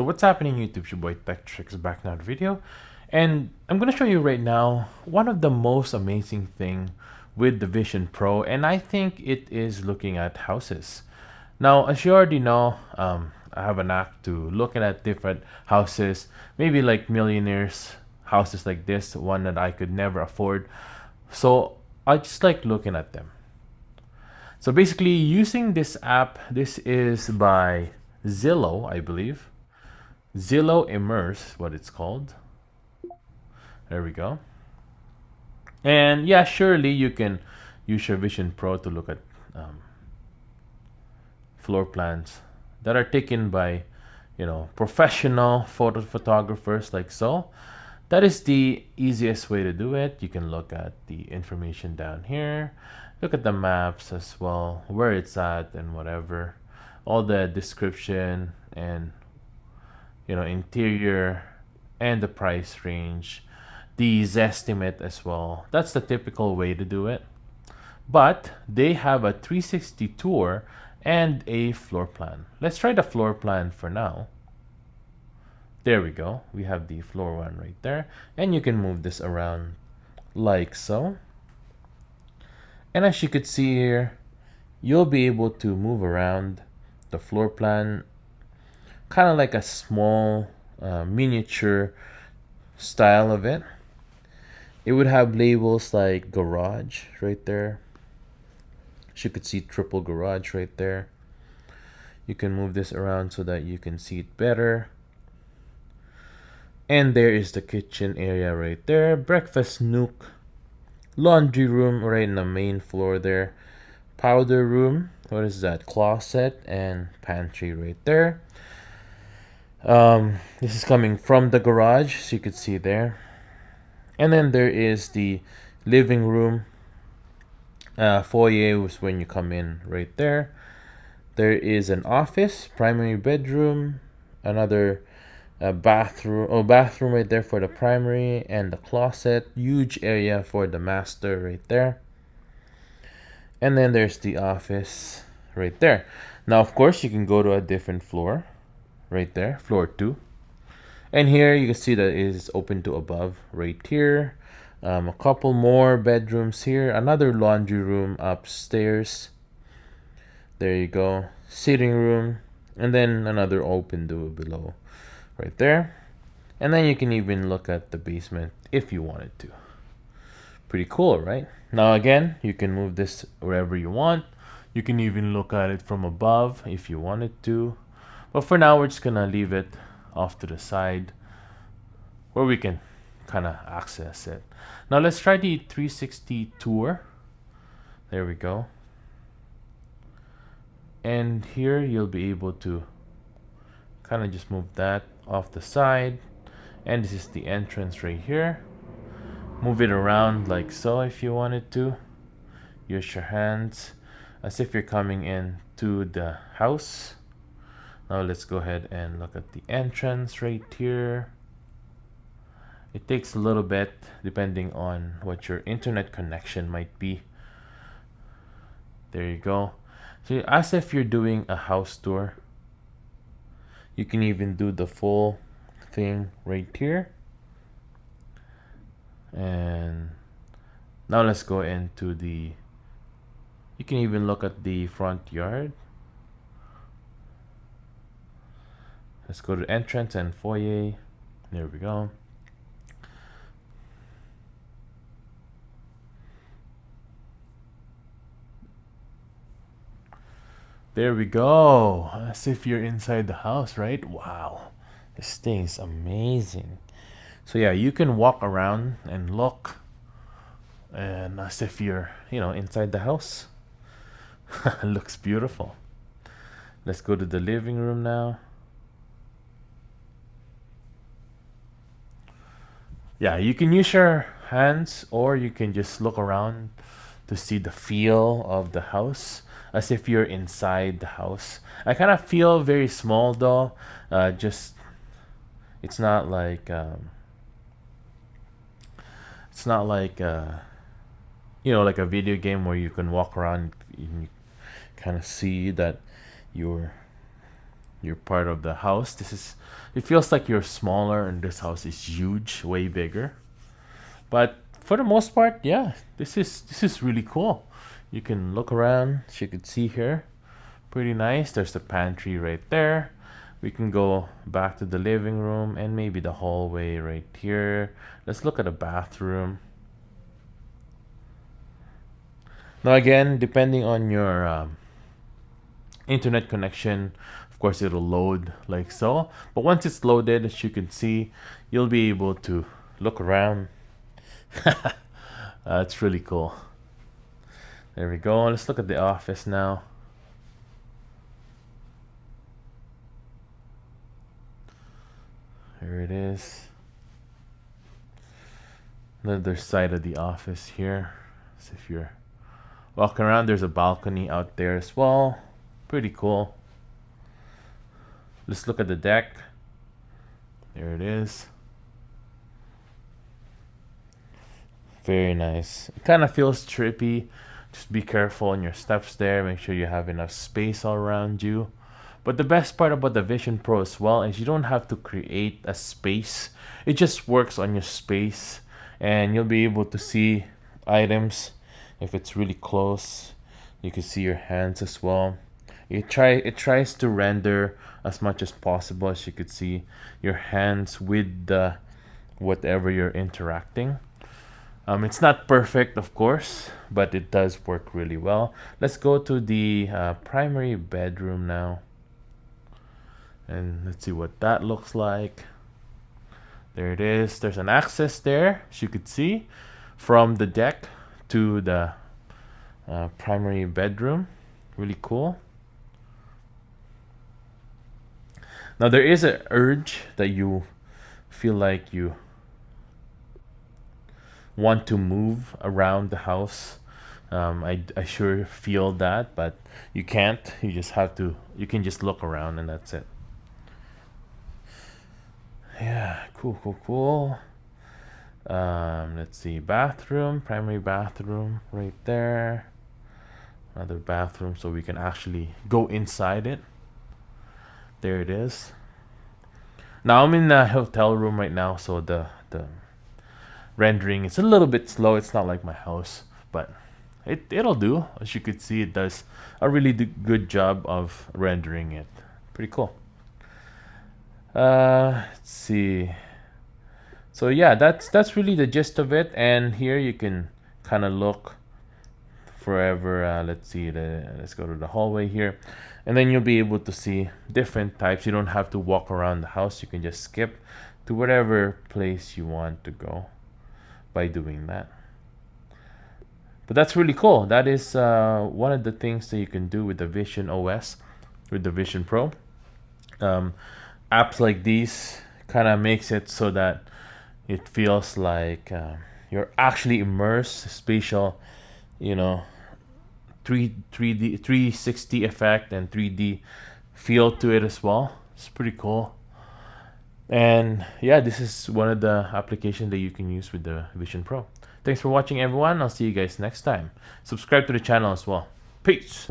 So what's happening YouTube? It's your boy Tech Tricks back in another video. And I'm going to show you right now one of the most amazing thing with the Vision Pro, and I think it is looking at houses. Now, as you already know, I have a knack to looking at different houses, maybe like millionaires houses like this, one that I could never afford. So I just like looking at them. So basically using this app, this is by Zillow, I believe. Zillow Immerse, what it's called. There we go. And yeah, surely you can use your Vision Pro to look at floor plans that are taken by, professional photographers like so. That is the easiest way to do it. You can look at the information down here, look at the maps as well, where it's at and whatever, all the description and interior and the price range, the estimate as well. That's the typical way to do it. But they have a 360 tour and a floor plan. Let's try the floor plan for now. There we go. We have the floor one right there. And you can move this around like so. And as you could see here, you'll be able to move around the floor plan kind of like a small miniature style of it. It would have labels like garage right there. As you could see, triple garage right there. You can move this around so that you can see it better. And there is the kitchen area right there. Breakfast nook. Laundry room right in the main floor there. Powder room. What is that? Closet and pantry right there. This is coming from the garage, so you could see there. And then there is the living room. Foyer was when you come in right there. There is an office, primary bedroom, another bathroom right there for the primary, and the closet. Huge area for the master right there. And then there's the office right there. Now, of course, you can go to a different floor right there, floor 2. And here you can see that it is open to above right here. A couple more bedrooms here. Another laundry room upstairs. There you go. Sitting room. And then another open door below right there. And then you can even look at the basement if you wanted to. Pretty cool, right? Now again, you can move this wherever you want. You can even look at it from above if you wanted to. But for now, we're just gonna leave it off to the side where we can kind of access it. Now let's try the 360 tour. There we go. And here you'll be able to kind of just move that off the side. And this is the entrance right here. Move it around like so if you wanted to. Use your hands as if you're coming in to the house. Now let's go ahead and look at the entrance right here. It takes a little bit depending on what your internet connection might be. There you go. So as if you're doing a house tour. You can even do the full thing right here. And now let's go into the, you can even look at the front yard. Let's go to entrance and foyer. There we go. There we go. As if you're inside the house, right? Wow. This thing is amazing. So yeah, you can walk around and look and as if you're, inside the house. Looks beautiful. Let's go to the living room now. Yeah, you can use your hands or you can just look around to see the feel of the house as if you're inside the house. I kind of feel very small though. It's not like like a video game where you can walk around and you kind of see that you're you're part of the house. It feels like you're smaller, and this house is huge, way bigger. But for the most part, yeah, this is really cool. You can look around, as you can see here. Pretty nice. There's the pantry right there. We can go back to the living room and maybe the hallway right here. Let's look at the bathroom. Now again, depending on your internet connection, of course it'll load like so. But once it's loaded, as you can see, you'll be able to look around. It's really cool. There we go. Let's look at the office now. Here it is. Another side of the office here. So if you're walking around, there's a balcony out there as well. Pretty cool. Let's look at the deck. There it is. Very nice. It kind of feels trippy. Just be careful on your steps there. Make sure you have enough space all around you. But the best part about the Vision Pro as well is you don't have to create a space. It just works on your space, and you'll be able to see items if it's really close. You can see your hands as well. It tries to render as much as possible, as you could see your hands with the whatever you're interacting. It's not perfect, of course, but it does work really well. Let's go to the primary bedroom now. And let's see what that looks like. There it is. There's an access there, as you could see, from the deck to the primary bedroom. Really cool. Now there is an urge that you feel like you want to move around the house. I sure feel that, but you can't. You just have to. You can just look around, and that's it. Yeah, cool. Let's see, bathroom, primary bathroom right there. Another bathroom, so we can actually go inside it. There it is. Now I'm in the hotel room right now, so the rendering is a little bit slow. It's not like my house, but it'll do. As you could see, it does a really good job of rendering it. Pretty cool. Let's see. So yeah, that's really the gist of it. And here you can kind of look forever. Let's see. Let's go to the hallway here, and then you'll be able to see different types. You don't have to walk around the house. You can just skip to whatever place you want to go by doing that. But that's really cool. That is one of the things that you can do with the Vision OS, with the Vision Pro. Apps like these kind of makes it so that it feels like you're actually immersed, spatial, 3D 360 effect and 3D feel to it as well. It's pretty cool. And yeah, this is one of the applications that you can use with the Vision Pro. Thanks for watching, everyone. I'll see you guys next time. Subscribe to the channel as well. Peace.